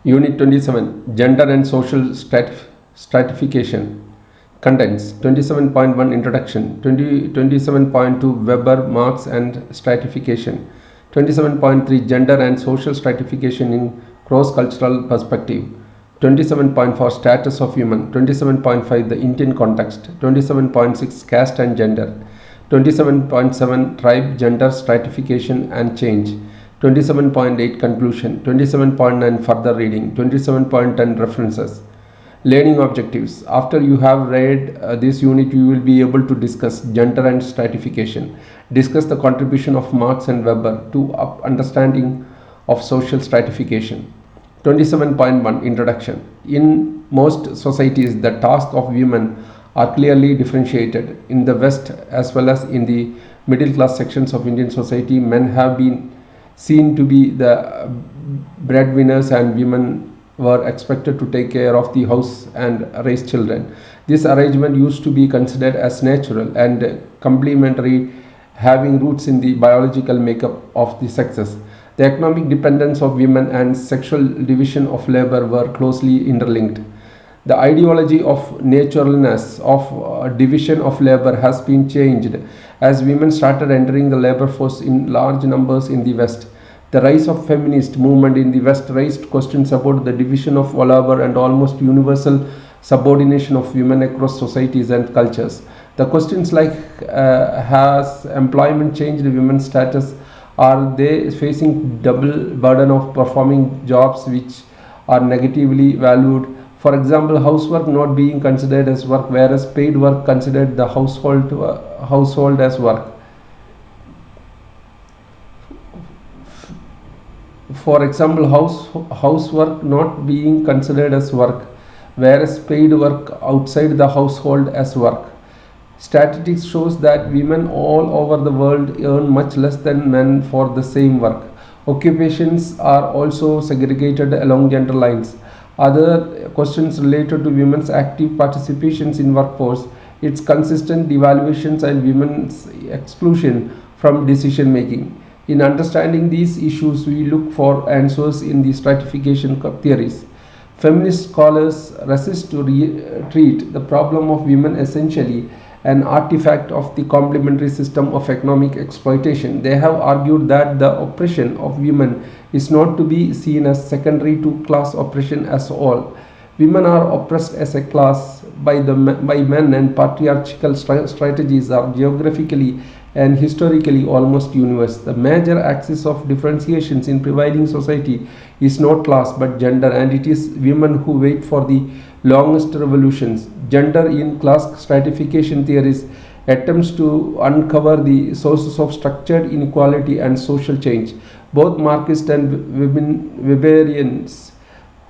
Unit 27 Gender and Social Stratification. Contents 27.1 Introduction, 27.2 Weber, Marx and Stratification, 27.3 Gender and Social Stratification in Cross-Cultural Perspective, 27.4 Status of Human, 27.5 The Indian Context, 27.6 Caste and Gender, 27.7 Tribe, Gender, Stratification and Change, 27.8 Conclusion, 27.9 Further Reading, 27.10 References. Learning objectives. After you have read this unit, you will be able to discuss gender and stratification, discuss the contribution of Marx and Weber to understanding of social stratification. 27.1 Introduction. In most societies, the tasks of women are clearly differentiated. In the West as well as in the middle class sections of Indian society, men have been seen to be the breadwinners and women were expected to take care of the house and raise children. This arrangement used to be considered as natural and complementary, having roots in the biological makeup of the sexes. The economic dependence of women and sexual division of labor were closely interlinked. The ideology of naturalness of division of labor has been changed as women started entering the labor force in large numbers in the West. The rise of feminist movement in the West raised questions about the division of labor and almost universal subordination of women across societies and cultures. The questions like has employment changed women's status? Are they facing double burden of performing jobs which are negatively valued? For example, housework not being considered as work, whereas paid work considered the household as work. For example, housework not being considered as work, whereas paid work outside the household as work. Statistics shows that women all over the world earn much less than men for the same work. Occupations are also segregated along gender lines. Other questions related to women's active participations in workforce, its consistent devaluations and women's exclusion from decision making. In understanding these issues, we look for answers in the stratification theories. Feminist scholars resist to treat the problem of women essentially an artifact of the complementary system of economic exploitation. They have argued that the oppression of women is not to be seen as secondary to class oppression as all. Women are oppressed as a class by men, and patriarchal strategies are geographically and historically almost universal. The major axis of differentiations in prevailing society is not class but gender, and it is women who wait for the longest revolutions. Gender in class stratification theories attempts to uncover the sources of structured inequality and social change. Both Marxist and Weberians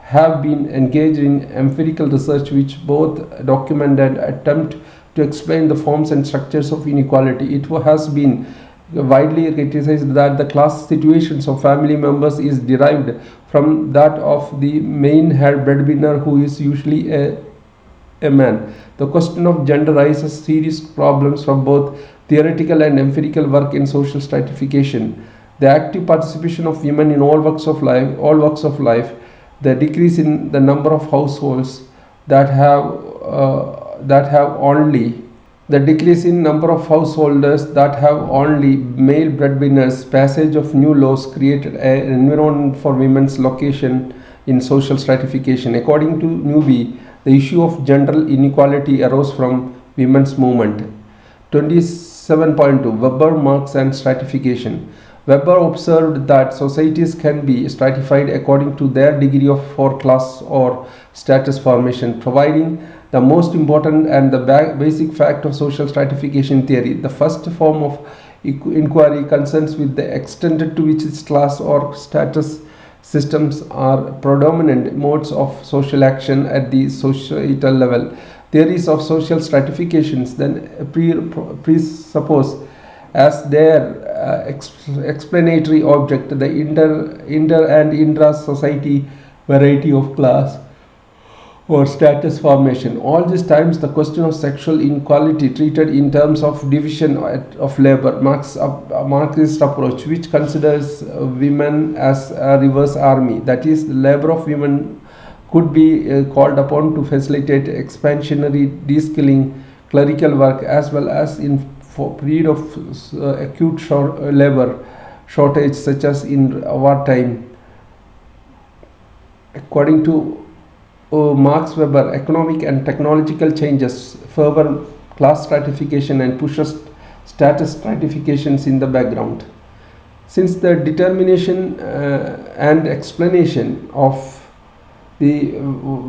have been engaged in empirical research which both document and attempt to explain the forms and structures of inequality. It has been widely criticized that the class situations of family members is derived from that of the main head breadwinner, who is usually a man. The question of gender raises serious problems from both theoretical and empirical work in social stratification. The active participation of women in all walks of life, the decrease in the number of households that have only the decrease in number of householders that have only male breadwinners, passage of new laws created an environment for women's location in social stratification. According to Newby, the issue of gender inequality arose from women's movement. 27.2 Weber, Marx and Stratification. Weber observed that societies can be stratified according to their degree of for class or status formation, providing the most important and the basic fact of social stratification theory. The first form of inquiry concerns with the extent to which its class or status systems are predominant modes of social action at the societal level. Theories of social stratifications then presuppose as their explanatory object the inter and intra society variety of class or status formation. All these times, the question of sexual inequality treated in terms of division of labor, Marxist approach, which considers women as a reverse army. That is, the labor of women could be called upon to facilitate expansionary de-skilling, clerical work, as well as in for period of acute labor shortage, such as in wartime. According to Marx Weber, economic and technological changes favor class stratification and pushes status stratifications in the background. Since the determination and explanation of the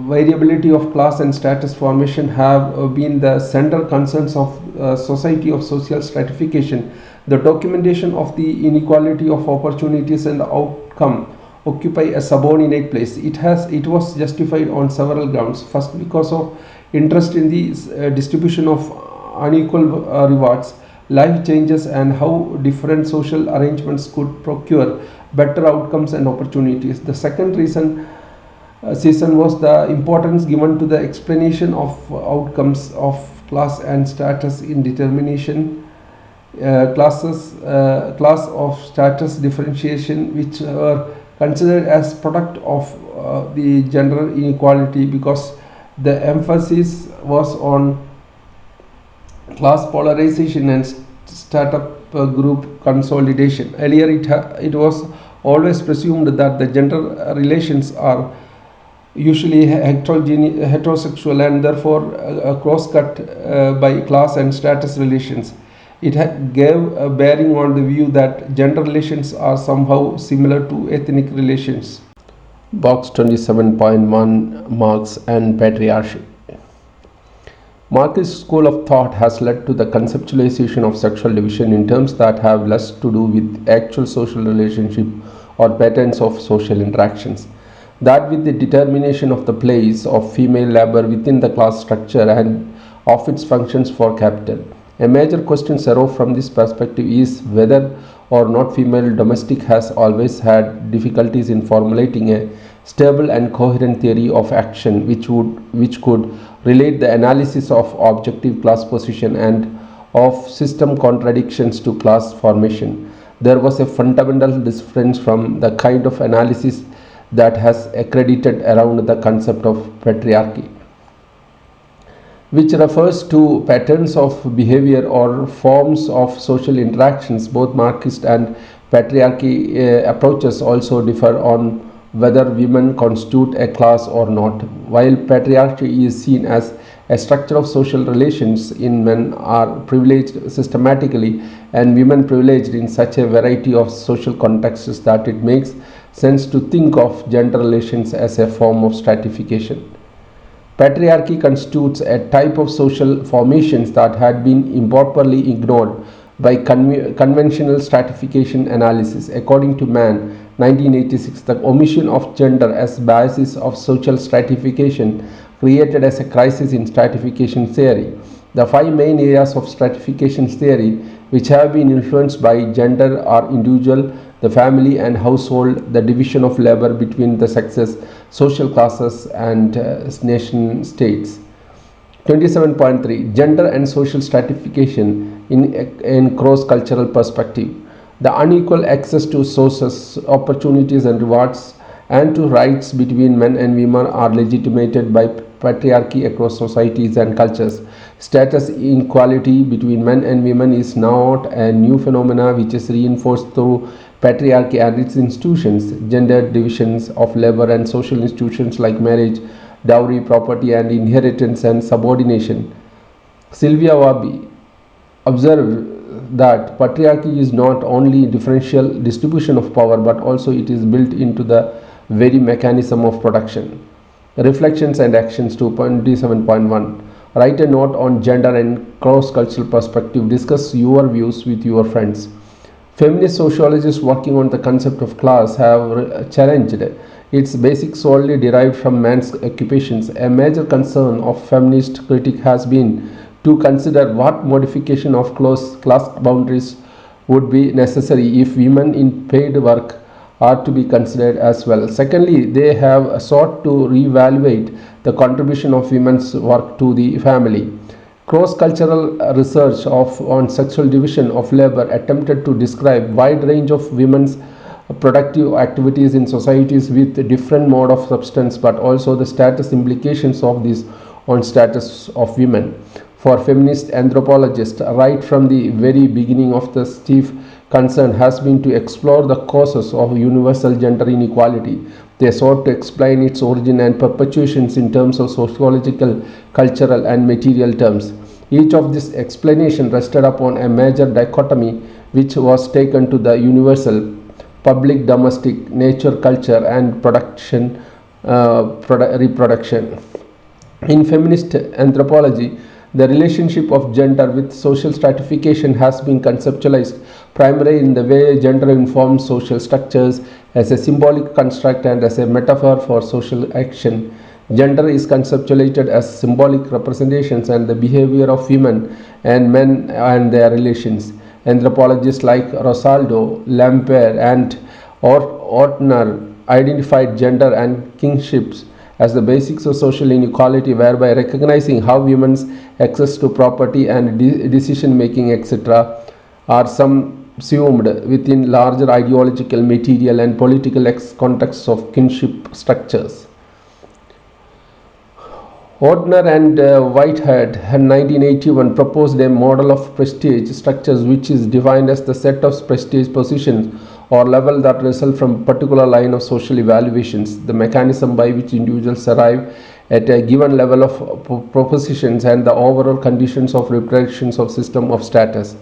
variability of class and status formation have been the central concerns of society of social stratification, the documentation of the inequality of opportunities and outcome occupy a subordinate place. It was justified on several grounds. First, because of interest in the distribution of unequal rewards, life changes, and how different social arrangements could procure better outcomes and opportunities. The second reason was the importance given to the explanation of outcomes of class and status in determination class of status differentiation, which are considered as product of the gender inequality, because the emphasis was on class polarization and startup group consolidation. Earlier, it was always presumed that the gender relations are usually heterosexual and therefore cross-cut by class and status relations. It gave a bearing on the view that gender relations are somehow similar to ethnic relations. Box 27.1, Marx and Patriarchy. Marxist school of thought has led to the conceptualization of sexual division in terms that have less to do with actual social relationship or patterns of social interactions, that with the determination of the place of female labor within the class structure and of its functions for capital. A major question arose from this perspective is whether or not female domestic has always had difficulties in formulating a stable and coherent theory of action which could relate the analysis of objective class position and of system contradictions to class formation. There was a fundamental difference from the kind of analysis that has accredited around the concept of patriarchy, which refers to patterns of behavior or forms of social interactions. Both Marxist and patriarchy approaches also differ on whether women constitute a class or not. While patriarchy is seen as a structure of social relations in men are privileged systematically and women privileged in such a variety of social contexts that it makes sense to think of gender relations as a form of stratification. Patriarchy constitutes a type of social formations that had been improperly ignored by conventional stratification analysis. According to Mann, 1986, the omission of gender as basis of social stratification created as a crisis in stratification theory. The five main areas of stratification theory which have been influenced by gender are individual, the family and household, the division of labor between the sexes, social classes, and nation states. 27.3, Gender and social stratification in cross-cultural perspective. The unequal access to sources, opportunities and rewards and to rights between men and women are legitimated by patriarchy across societies and cultures. Status inequality between men and women is not a new phenomenon which is reinforced through patriarchy and its institutions. Gender divisions of labor and social institutions like marriage, dowry, property and inheritance and subordination. Sylvia Wabi observed that patriarchy is not only differential distribution of power but also it is built into the very mechanism of production. Reflections and actions 2.27.1. Write a note on gender and cross-cultural perspective. Discuss your views with your friends. Feminist sociologists working on the concept of class have challenged its basics solely derived from man's occupations. A major concern of feminist critique has been to consider what modification of class boundaries would be necessary if women in paid work are to be considered as well. Secondly, they have sought to reevaluate the contribution of women's work to the family. Cross-cultural research on sexual division of labor attempted to describe wide range of women's productive activities in societies with different mode of substance, but also the status implications of this on status of women. For feminist anthropologists, right from the very beginning of the chief concern has been to explore the causes of universal gender inequality. They sought to explain its origin and perpetuations in terms of sociological, cultural, and material terms. Each of these explanations rested upon a major dichotomy which was taken to the universal, public, domestic, nature, culture, and reproduction. In feminist anthropology, the relationship of gender with social stratification has been conceptualized primarily in the way gender informs social structures as a symbolic construct and as a metaphor for social action. Gender is conceptualized as symbolic representations and the behavior of women and men and their relations. Anthropologists like Rosaldo, Lampere, and Ortner identified gender and kinships as the basics of social inequality, whereby recognizing how women's access to property and decision making, etc., are subsumed within larger ideological, material, and political contexts of kinship structures. Ortner and Whitehead in 1981 proposed a model of prestige structures which is defined as the set of prestige positions or level that result from a particular line of social evaluations, the mechanism by which individuals arrive at a given level of propositions and the overall conditions of reproductions of system of status.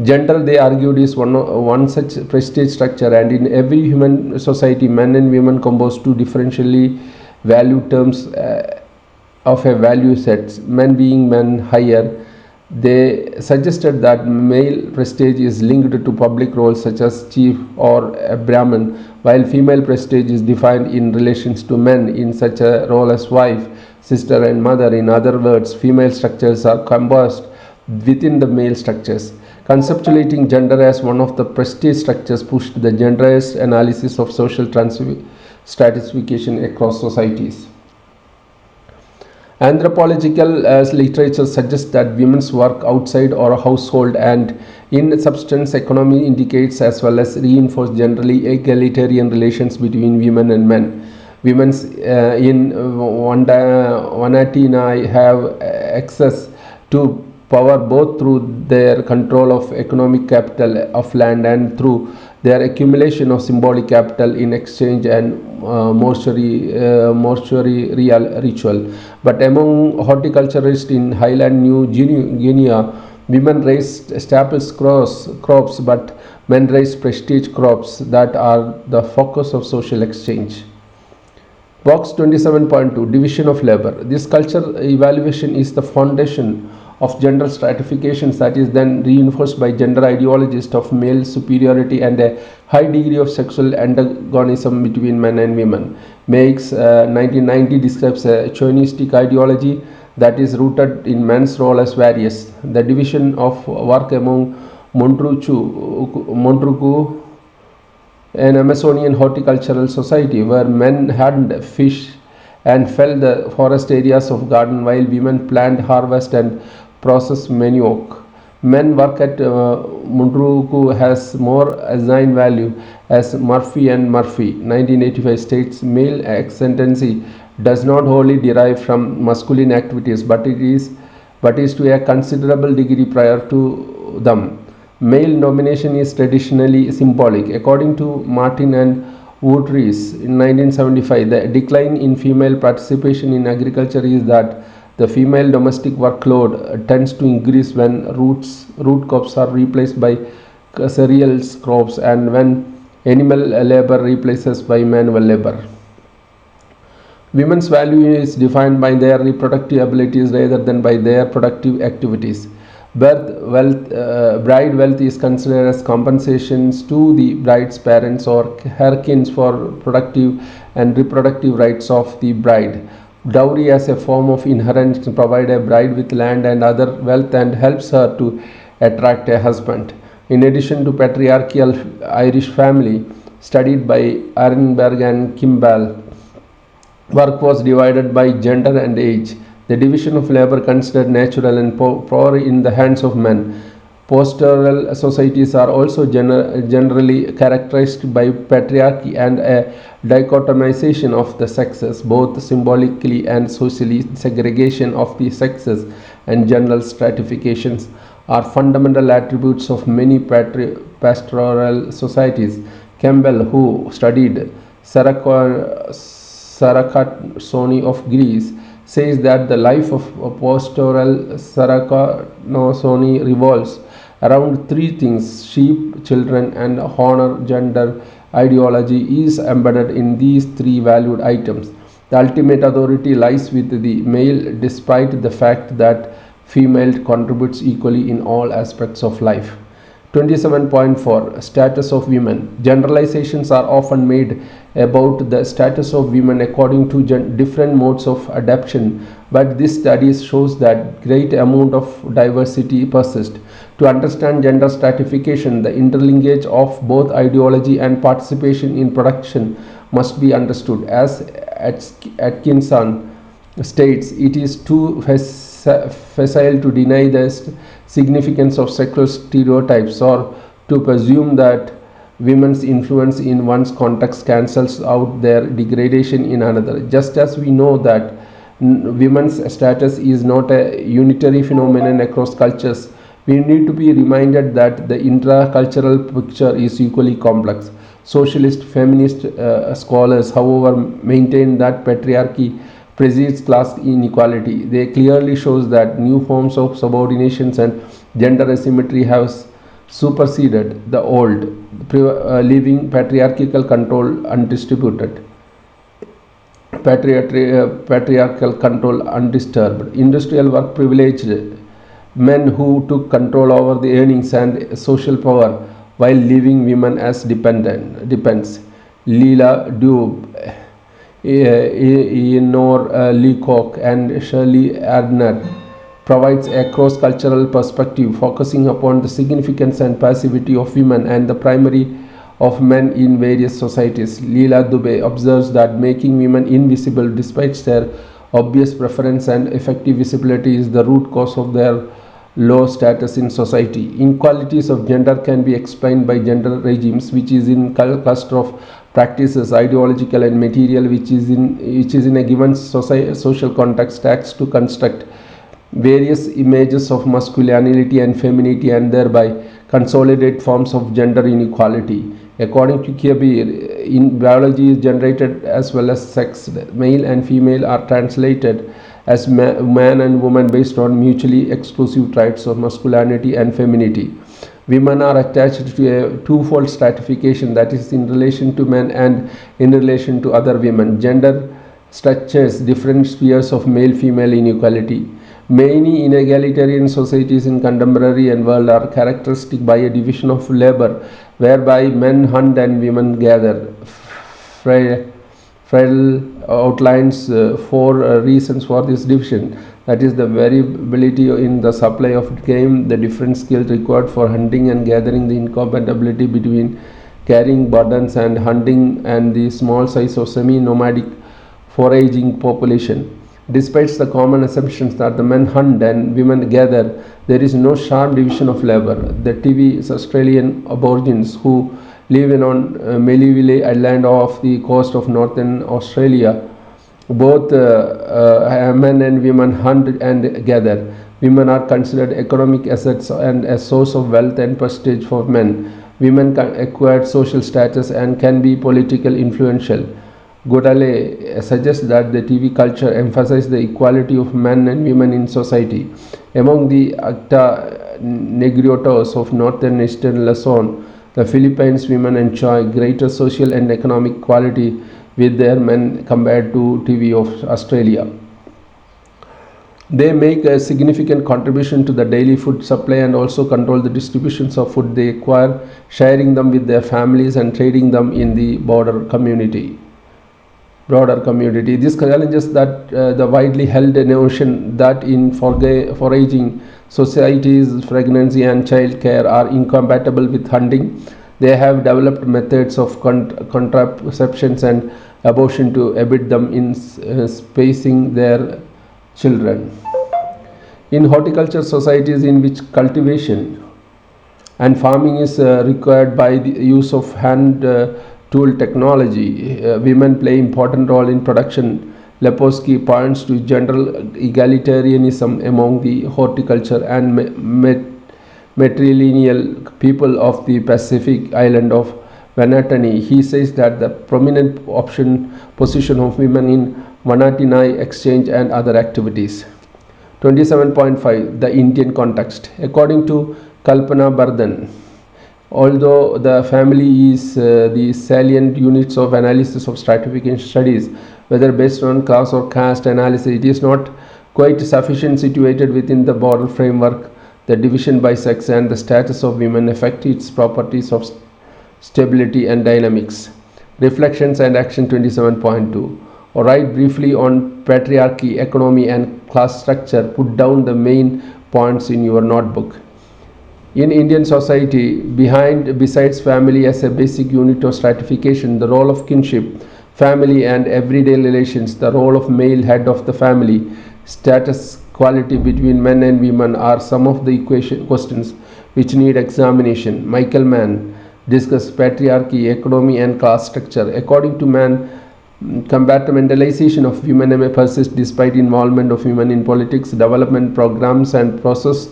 Gender, they argued, is one such prestige structure, and in every human society, men and women compose two differentially valued terms of a value set, men being men higher. They suggested that male prestige is linked to public roles such as chief or a Brahmin, while female prestige is defined in relations to men in such a role as wife, sister, and mother. In other words, female structures are composed within the male structures. Conceptualizing gender as one of the prestige structures pushed the genderized analysis of social stratification across societies. Anthropological literature suggests that women's work outside or household and in substance economy indicates as well as reinforce generally egalitarian relations between women and men. Women's in Vanatina have access to power both through their control of economic capital of land and through their accumulation of symbolic capital in exchange and mortuary ritual. But among horticulturists in Highland New Guinea, women raised staples crops, but men raised prestige crops that are the focus of social exchange. Box 27.2 Division of Labor. This culture evaluation is the foundation of gender stratifications that is then reinforced by gender ideologists of male superiority and a high degree of sexual antagonism between men and women. Makes 1990 describes a chauvinistic ideology that is rooted in men's role as various. The division of work among Montruku, an Amazonian horticultural society where men hunt, fish, and fell the forest areas of garden while women plant, harvest, and process manioc. Men work at Mundruku has more assigned value as Murphy and Murphy 1985 states male ascendancy does not wholly derive from masculine activities but is to a considerable degree prior to them. Male domination is traditionally symbolic. According to Martin and Woodrees in 1975, the decline in female participation in agriculture is that the female domestic workload tends to increase when root crops are replaced by cereals crops and when animal labor replaces by manual labor. Women's value is defined by their reproductive abilities rather than by their productive activities. Bride wealth is considered as compensations to the bride's parents or her kin for productive and reproductive rights of the bride. Dowry as a form of inheritance provides a bride with land and other wealth and helps her to attract a husband. In addition to patriarchal Irish family, studied by Arenberg and Kimball. Work was divided by gender and age. The division of labor considered natural and power in the hands of men. Pastoral societies are also generally characterized by patriarchy and a dichotomization of the sexes, both symbolically and socially. Segregation of the sexes and general stratifications are fundamental attributes of many pastoral societies. Campbell, who studied Sarakatsoni of Greece, says that the life of pastoral Sarakatsoni revolves around three things: sheep, children, and honor. Gender ideology is embedded in these three valued items. The ultimate authority lies with the male, despite the fact that female contributes equally in all aspects of life. 27.4 Status of women. Generalizations are often made about the status of women according to different modes of adaptation, but this study shows that great amount of diversity persists. To understand gender stratification, the interlinkage of both ideology and participation in production must be understood. As Atkinson states, it is too facile to deny the significance of sexual stereotypes or to presume that women's influence in one's context cancels out their degradation in another. Just as we know that women's status is not a unitary phenomenon across cultures, we need to be reminded that the intra-cultural picture is equally complex. Socialist feminist scholars, however, maintain that patriarchy precedes class inequality. They clearly shows that new forms of subordinations and gender asymmetry have superseded the old, leaving patriarchal control undistributed. Patriarchal control undisturbed. Industrial work privileged men who took control over the earnings and social power while leaving women as depends. Leela Dube, Eleanor Leacock, and Shirley Ardner provides a cross-cultural perspective focusing upon the significance and passivity of women and the primary of men in various societies. Leela Dube observes that making women invisible despite their obvious preference and effective visibility is the root cause of their low status in society. Inequalities of gender can be explained by gender regimes, which is in cluster of practices, ideological and material, which is in a given social context acts to construct various images of masculinity and femininity and thereby consolidate forms of gender inequality. According to Kabir, in biology is generated as well as sex. Male and female are translated as man and woman based on mutually exclusive traits of masculinity and femininity. Women are attached to a twofold stratification, that is in relation to men and in relation to other women. Gender structures different spheres of male-female inequality. Many inegalitarian societies in contemporary and world are characteristic by a division of labor whereby men hunt and women gather. Friedel outlines four reasons for this division, that is the variability in the supply of game, the different skills required for hunting and gathering, the incompatibility between carrying burdens and hunting, and the small size of semi-nomadic foraging population. Despite the common assumptions that the men hunt and women gather, there is no sharp division of labor. The TV Australian Aborigines who live on Melville Island off the coast of northern Australia, both men and women hunt and gather. Women are considered economic assets and a source of wealth and prestige for men. Women acquire social status and can be politically influential. Godale suggests that the TV culture emphasizes the equality of men and women in society. Among the Acta Negritos of northern eastern Luzon, the Philippines women enjoy greater social and economic equality with their men compared to TV of Australia. They make a significant contribution to the daily food supply and also control the distributions of food they acquire, sharing them with their families and trading them in the broader community. This challenges that the widely held notion that in foraging societies, pregnancy and child care are incompatible with hunting. They have developed methods of contraceptions and abortion to abet them in spacing their children. In horticulture societies in which cultivation and farming is required by the use of hand tool technology, women play important role in production. Leposky points to general egalitarianism among the horticulture and matrilineal people of the Pacific island of Vanuatu. He says that the prominent position of women in Vanuatu exchange and other activities. 27.5 The Indian context. According to Kalpana Bardhan, although the family is the salient units of analysis of stratification studies, whether based on class or caste analysis, it is not quite sufficient situated within the broader framework. The division by sex and the status of women affect its properties of stability and dynamics. Reflections and Action 27.2. Write briefly on patriarchy, economy, and class structure. Put down the main points in your notebook. In Indian society, besides family as a basic unit of stratification, the role of kinship, family, and everyday relations, the role of male head of the family, status quality between men and women are some of the questions which need examination. Michael Mann discussed patriarchy, economy, and class structure. According to Mann, compartmentalization of women may persist despite involvement of women in politics, development programs, and process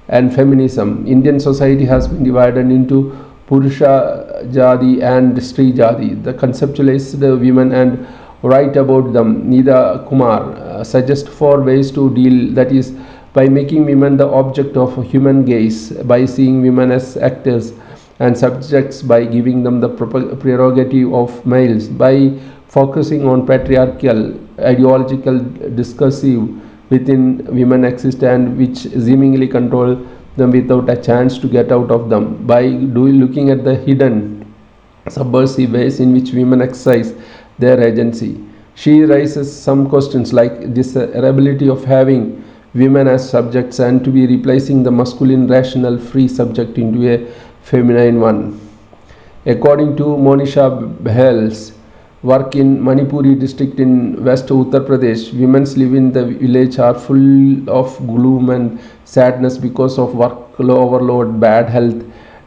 and feminism. Indian society has been divided into Purusha Jadi and Stri Jadi. The conceptualized women and write about them. Nida Kumar suggests 4 ways to deal, that is, by making women the object of human gaze, by seeing women as actors and subjects, by giving them the prerogative of males, by focusing on patriarchal ideological discursive within women exist and which seemingly control them without a chance to get out of them, by looking at the hidden subversive ways in which women exercise their agency. She raises some questions like desirability of having women as subjects and to be replacing the masculine rational free subject into a feminine one. According to Monisha Behl's work in Manipuri district in West Uttar Pradesh, women live in the village are full of gloom and sadness because of work overload, bad health,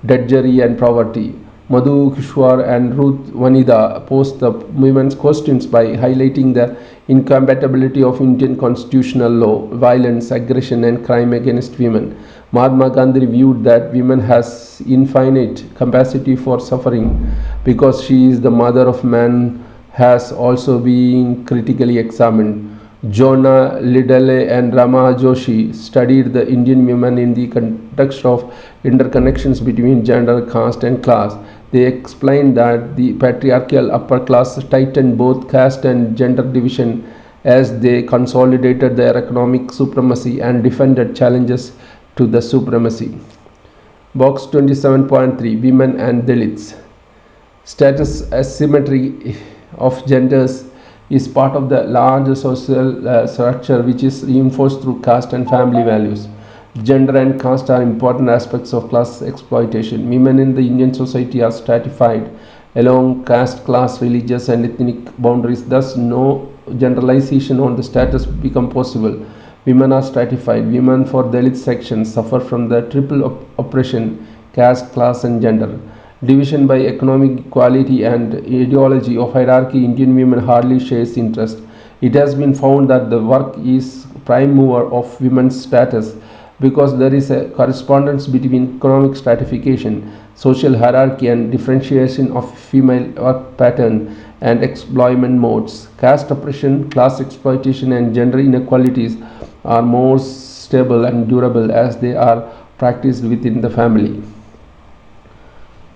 drudgery, and poverty. Madhu Kishwar and Ruth Vanida post the women's questions by highlighting the incompatibility of Indian constitutional law, violence, aggression, and crime against women. Mahatma Gandhi viewed that women has infinite capacity for suffering because she is the mother of man has also been critically examined. Jonah Lidale and Rama Joshi studied the Indian women in the context of interconnections between gender, caste, and class. They explained that the patriarchal upper class tightened both caste and gender division as they consolidated their economic supremacy and defended challenges to the supremacy. Box 27.3 Women and Dalits. Status asymmetry of genders is part of the larger social structure which is reinforced through caste and family values. Gender and caste are important aspects of class exploitation. Women in the Indian society are stratified along caste, class, religious, and ethnic boundaries. Thus, no generalization on the status become possible. Women are stratified. Women for Dalit sections suffer from the triple oppression: caste, class, and gender. Division by economic equality and ideology of hierarchy. Indian women hardly shares interest. It has been found that the work is prime mover of women's status because there is a correspondence between economic stratification, social hierarchy, and differentiation of female work pattern and exploitment modes. Caste oppression, class exploitation, and gender inequalities are more stable and durable as they are practiced within the family.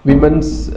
Women's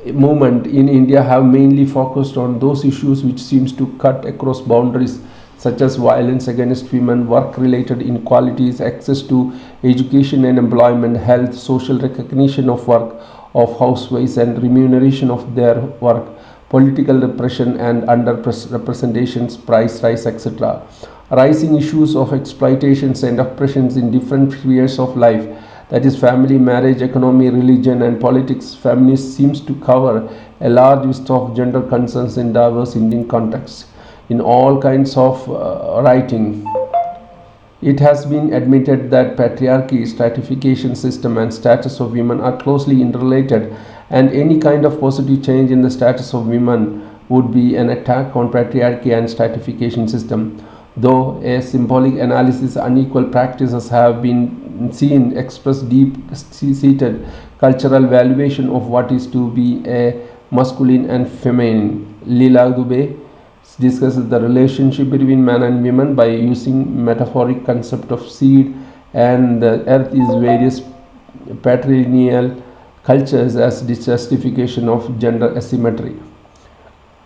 movement in India have mainly focused on those issues which seems to cut across boundaries such as violence against women, work-related inequalities, access to education and employment, health, social recognition of work of housewives and remuneration of their work, political repression and underrepresentations, price rise, etc. Rising issues of exploitations and oppressions in different spheres of life that is family, marriage, economy, religion, and politics. Feminist seems to cover a large list of gender concerns in diverse Indian contexts. In all kinds of writing, it has been admitted that patriarchy, stratification system, and status of women are closely interrelated, and any kind of positive change in the status of women would be an attack on patriarchy and stratification system. Though a symbolic analysis, unequal practices have been seen express deep-seated cultural valuation of what is to be a masculine and feminine. Lila Dubé discusses the relationship between man and women by using metaphoric concept of seed and the earth is various patrilineal cultures as the justification of gender asymmetry.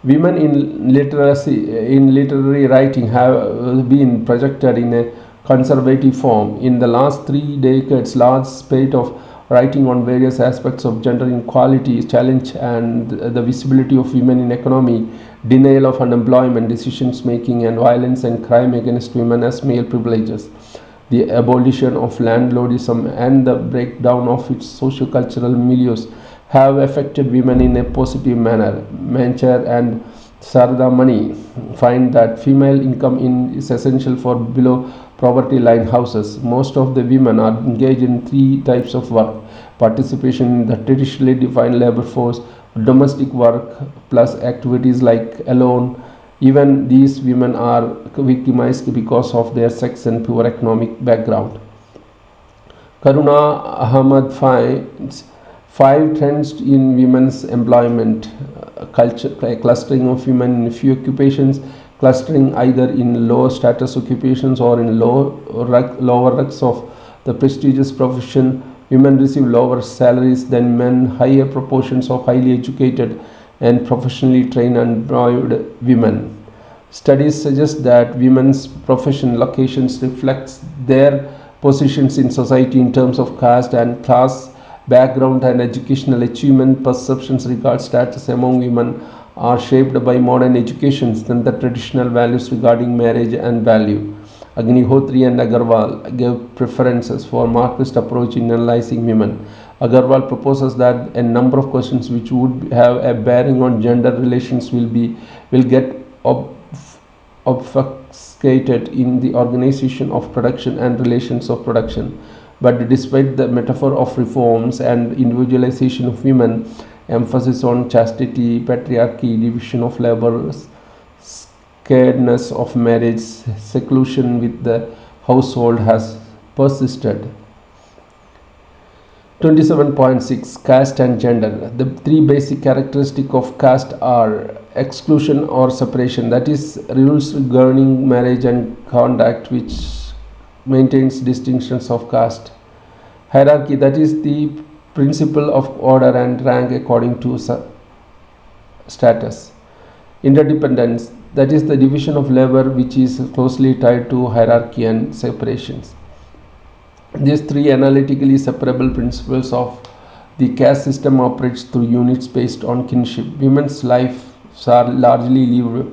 Women in literary writing have been projected in a conservative form. In the last 3 decades, large spate of writing on various aspects of gender inequality, challenge and the visibility of women in economy, denial of unemployment, decisions making, and violence and crime against women as male privileges. The abolition of landlordism and the breakdown of its socio-cultural milieus have affected women in a positive manner. Mancher and Sarda Mani find that female income is essential for below poverty line houses. Most of the women are engaged in 3 types of work: participation in the traditionally defined labor force, domestic work, plus activities like alone. Even these women are victimized because of their sex and poor economic background. Karuna Ahmad finds 5 trends in women's employment culture: clustering of women in few occupations, clustering either in low status occupations or in lower ranks of the prestigious profession. Women receive lower salaries than men, higher proportions of highly educated and professionally trained unemployed women. Studies suggest that women's profession locations reflects their positions in society in terms of caste and class, background and educational achievement. Perceptions regarding status among women are shaped by modern educations than the traditional values regarding marriage and value. Agnihotri and Agarwal gave preferences for Marxist approach in analyzing women. Agarwal proposes that a number of questions which would have a bearing on gender relations will get obfuscated in the organization of production and relations of production. But despite the metaphor of reforms and individualization of women, emphasis on chastity, patriarchy, division of labor, scaredness of marriage, seclusion with the household has persisted. 27.6 Caste and Gender. The 3 basic characteristics of caste are exclusion or separation, that is, rules governing marriage and conduct which maintains distinctions of caste. Hierarchy, that is the principle of order and rank according to status. Interdependence, that is the division of labor which is closely tied to hierarchy and separations. These 3 analytically separable principles of the caste system operates through units based on kinship. Women's lives are largely lived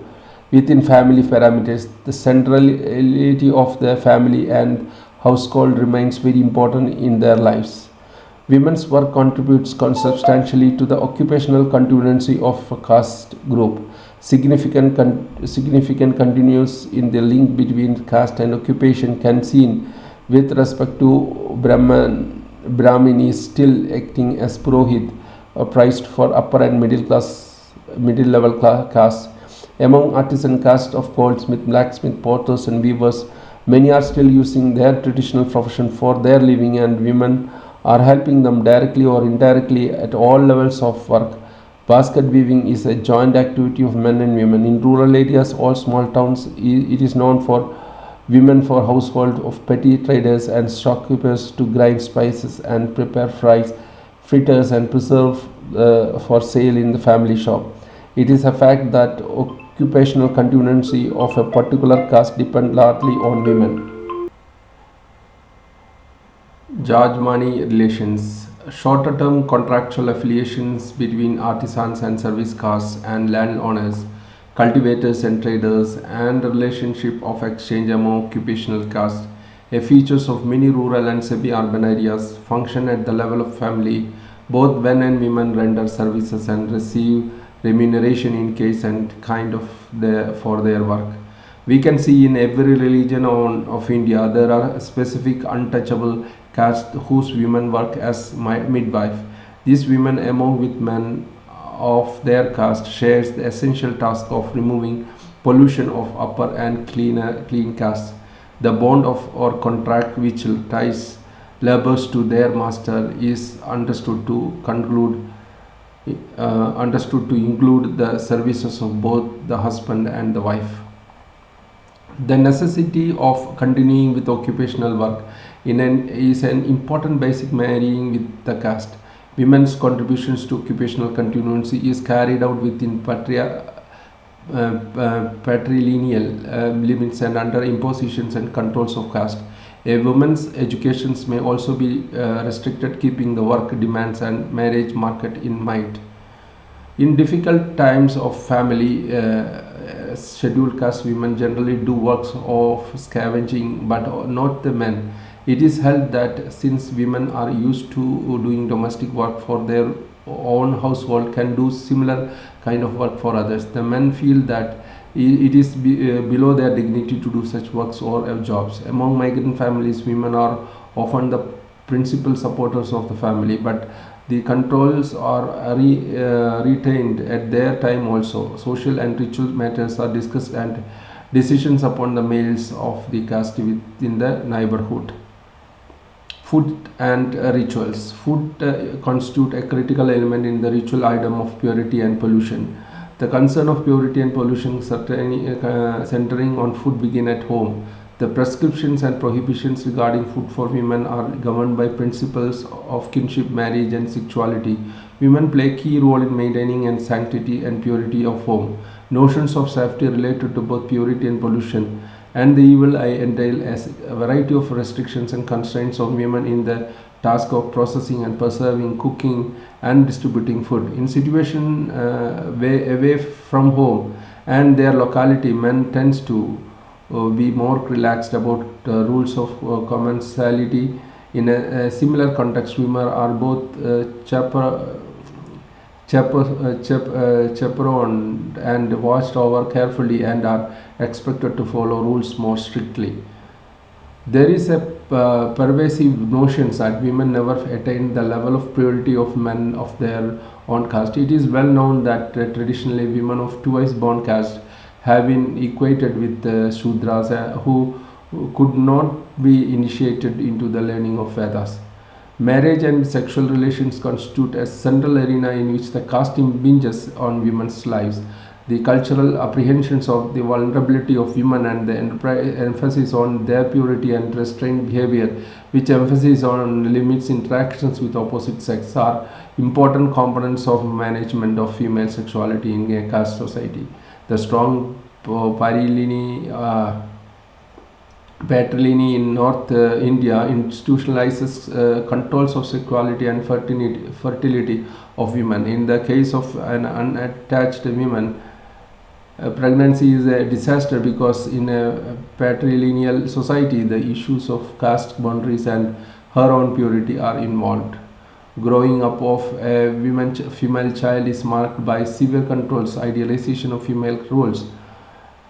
within family parameters. The centrality of the family and household remains very important in their lives. Women's work contributes substantially to the occupational continuity of a caste group. Significant continues in the link between caste and occupation can seen with respect to Brahmin is still acting as Purohit, priced for upper and middle level caste. Among artisan caste of goldsmith, blacksmith, potters and weavers, many are still using their traditional profession for their living, and women are helping them directly or indirectly at all levels of work. Basket weaving is a joint activity of men and women. In rural areas or small towns, it is known for women for household of petty traders and stockkeepers to grind spices and prepare fries, fritters and preserve for sale in the family shop. It is a fact that occupational continuity of a particular caste depends largely on women. Jajmani relations. Shorter term contractual affiliations between artisans and service castes and landowners, cultivators and traders, and relationship of exchange among occupational castes A features of many rural and semi-urban areas function at the level of family. Both men and women render services and receive remuneration in case and kind of for their work. We can see in every religion of India there are specific untouchable castes whose women work as midwife. These women, among with men of their caste, shares the essential task of removing pollution of upper and clean castes. The bond of or contract which ties laborers to their master is understood to include the services of both the husband and the wife. The necessity of continuing with occupational work is an important basic marrying with the caste. Women's contributions to occupational continuity is carried out within patrilineal limits and under impositions and controls of caste. A woman's educations may also be restricted, keeping the work demands and marriage market in mind. In difficult times of family, scheduled caste women generally do works of scavenging, but not the men. It is held that since women are used to doing domestic work for their own household, can do similar kind of work for others. The men feel that it is below their dignity to do such works or jobs. Among migrant families, women are often the principal supporters of the family, but the controls are retained at their time also. Social and ritual matters are discussed and decisions upon the males of the caste within the neighborhood. Food and rituals. Food constitute a critical element in the ritual item of purity and pollution. The concern of purity and pollution centering on food begin at home. The prescriptions and prohibitions regarding food for women are governed by principles of kinship, marriage, and sexuality. Women play a key role in maintaining and sanctity and purity of home. Notions of safety related to both purity and pollution and the evil eye entail as a variety of restrictions and constraints on women in the task of processing and preserving, cooking, and distributing food. In situation away from home and their locality, men tends to be more relaxed about rules of commensality. In a similar context, women are both chaperoned and watched over carefully and are expected to follow rules more strictly. There is a pervasive notion that women never attain the level of purity of men of their own caste. It is well known that traditionally women of twice born caste have been equated with Shudras who could not be initiated into the learning of Vedas. Marriage and sexual relations constitute a central arena in which the caste impinges on women's lives. The cultural apprehensions of the vulnerability of women and the emphasis on their purity and restrained behavior, which emphasis on limits interactions with opposite sex, are important components of management of female sexuality in a caste society. The strong patrilineal in North India institutionalizes controls of sexuality and fertility of women. In the case of an unattached woman, pregnancy is a disaster because in a patrilineal society the issues of caste boundaries and her own purity are involved. Growing up of a female child is marked by severe controls, idealization of female roles,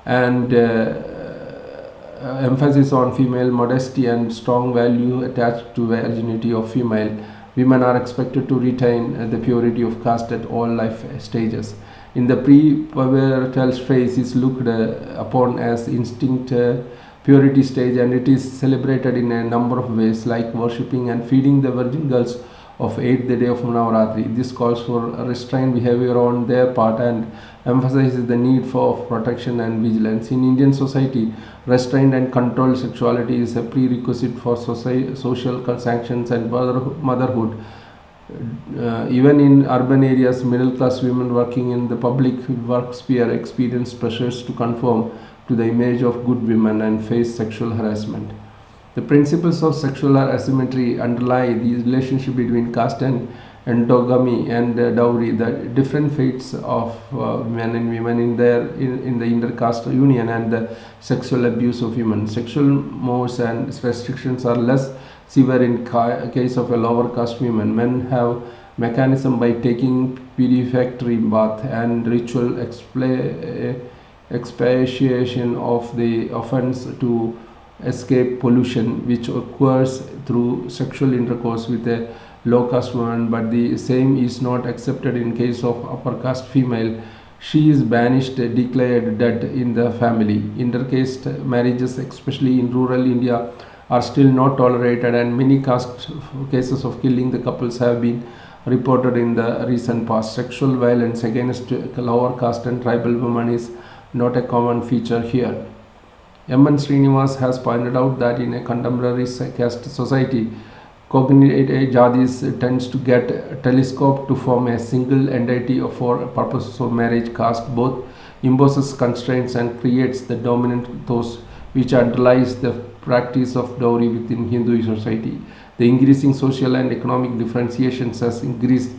and emphasis on female modesty and strong value attached to virginity of female. Women are expected to retain the purity of caste at all life stages. In the pre-pubertal phase is looked upon as instinct purity stage, and it is celebrated in a number of ways like worshipping and feeding the virgin girls of 8th day of Navaratri. This calls for restrained behavior on their part and emphasizes the need for protection and vigilance. In Indian society, restrained and controlled sexuality is a prerequisite for social sanctions and motherhood. Even in urban areas, middle class women working in the public work sphere experience pressures to conform to the image of good women and face sexual harassment. The principles of sexual asymmetry underlie the relationship between caste and endogamy and dowry, the different fates of men and women in the intercaste union, and the sexual abuse of women. Sexual mores and restrictions are less severe in case of a lower caste women. Men have mechanism by taking purificatory bath and ritual expiation of the offense to escape pollution, which occurs through sexual intercourse with a low caste woman, but the same is not accepted in case of upper caste female. She is banished, declared dead in the family. Intercaste marriages, especially in rural India, are still not tolerated, and many caste cases of killing the couples have been reported in the recent past. Sexual violence against lower caste and tribal women is not a common feature here. M.N. Srinivas has pointed out that in a contemporary caste society, cognate jadis tends to get telescoped to form a single entity for purposes of marriage. Caste both imposes constraints and creates the dominant those which underlies the practice of dowry within Hindu society. The increasing social and economic differentiations has increased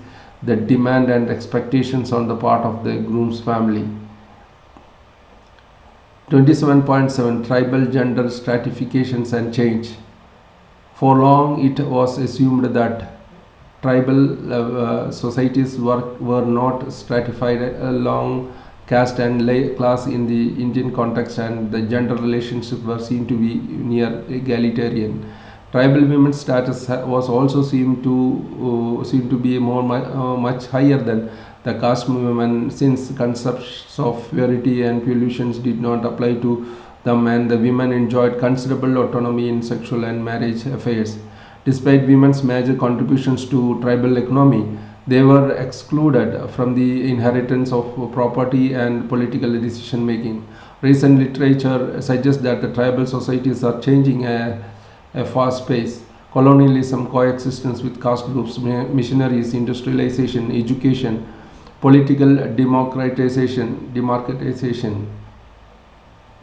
the demand and expectations on the part of the groom's family. 27.7 Tribal Gender Stratifications and Change. For long it was assumed that tribal societies were not stratified along caste and class in the Indian context, and the gender relationships were seen to be near egalitarian. Tribal women's status was also seem to be much higher than the caste women, since concepts of purity and pollutions did not apply to them, and the women enjoyed considerable autonomy in sexual and marriage affairs. Despite women's major contributions to tribal economy, they were excluded from the inheritance of property and political decision making. Recent literature suggests that the tribal societies are changing a fast pace. Colonialism, coexistence with caste groups, missionaries, industrialization, education, political democratization,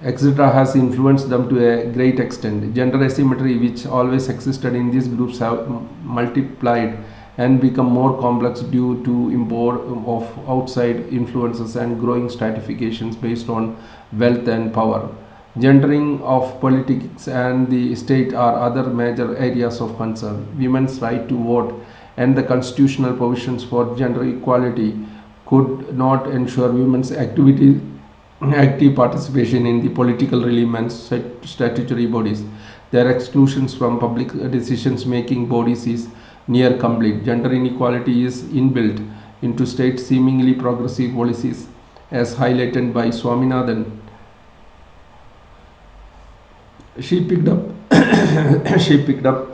etc., has influenced them to a great extent. Gender asymmetry, which always existed in these groups, have multiplied and become more complex due to import of outside influences and growing stratifications based on wealth and power. Gendering of politics and the state are other major areas of concern. Women's right to vote and the constitutional provisions for gender equality could not ensure women's active participation in the political realm and statutory bodies. Their exclusions from public decisions making bodies is near complete. Gender inequality is inbuilt into state seemingly progressive policies, as highlighted by Swaminathan. She picked up she picked up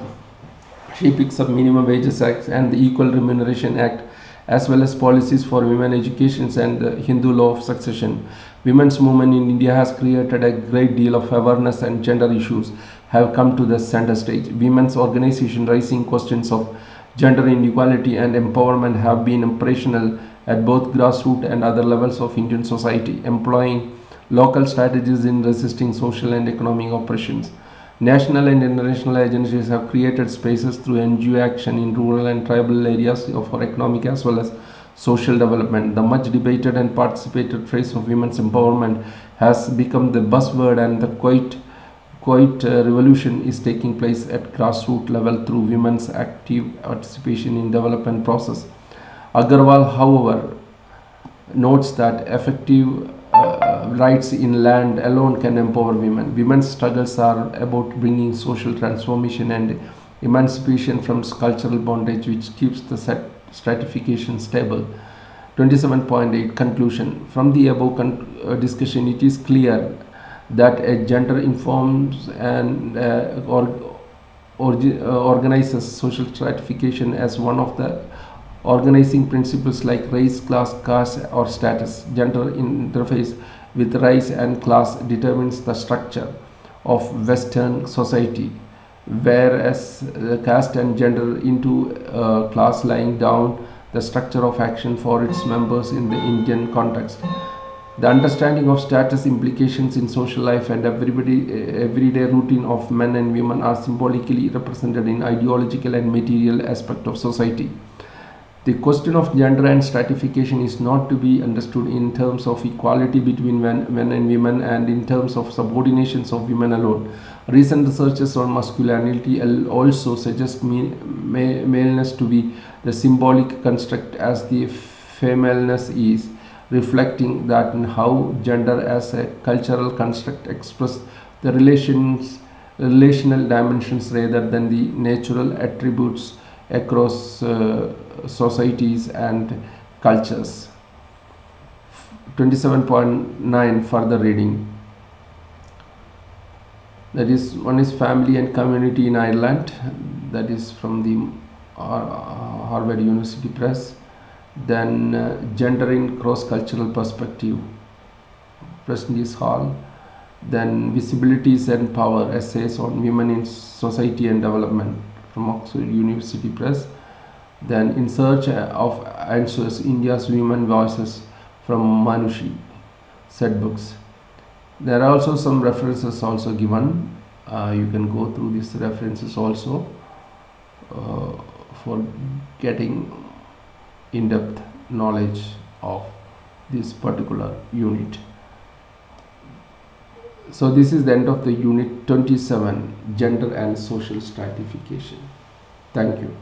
she picks up minimum wages act and the equal remuneration act, as well as policies for women education and the Hindu law of succession. Women's movement in India has created a great deal of awareness, and gender issues have come to the center stage. Women's organizations raising questions of gender inequality and empowerment have been operational at both grassroots and other levels of Indian society, employing local strategies in resisting social and economic oppressions. National and international agencies have created spaces through NGO action in rural and tribal areas for economic as well as social development. The much debated and participated phrase of women's empowerment has become the buzzword, and the quite revolution is taking place at grassroots level through women's active participation in development process. Agarwal, however, notes that effective rights in land alone can empower women. Women's struggles are about bringing social transformation and emancipation from cultural bondage, which keeps the stratification stable. 27.8 Conclusion. From the above discussion, it is clear that a gender informs and organizes social stratification as one of the organizing principles like race, class, caste, or status. Gender interface with race and class determines the structure of Western society, whereas caste and gender into class laying down the structure of action for its members in the Indian context. The understanding of status implications in social life and everyday routine of men and women are symbolically represented in ideological and material aspect of society. The question of gender and stratification is not to be understood in terms of equality between men and women and in terms of subordinations of women alone. Recent researches on masculinity also suggest maleness to be the symbolic construct as the femaleness is, reflecting that in how gender as a cultural construct express the relational dimensions rather than the natural attributes across societies and cultures. 27.9 further reading. That is, one is family and community in Ireland, that is from the Harvard University Press. Then gender in cross-cultural perspective, Preston's Hall. Then visibilities and power, essays on women in society and development, from Oxford University Press. Then in search of answers, India's women voices, from Manushi, said books. There are also some references also given. You can go through these references also for getting in-depth knowledge of this particular unit. So this is the end of the unit 27, Gender and Social Stratification. Thank you.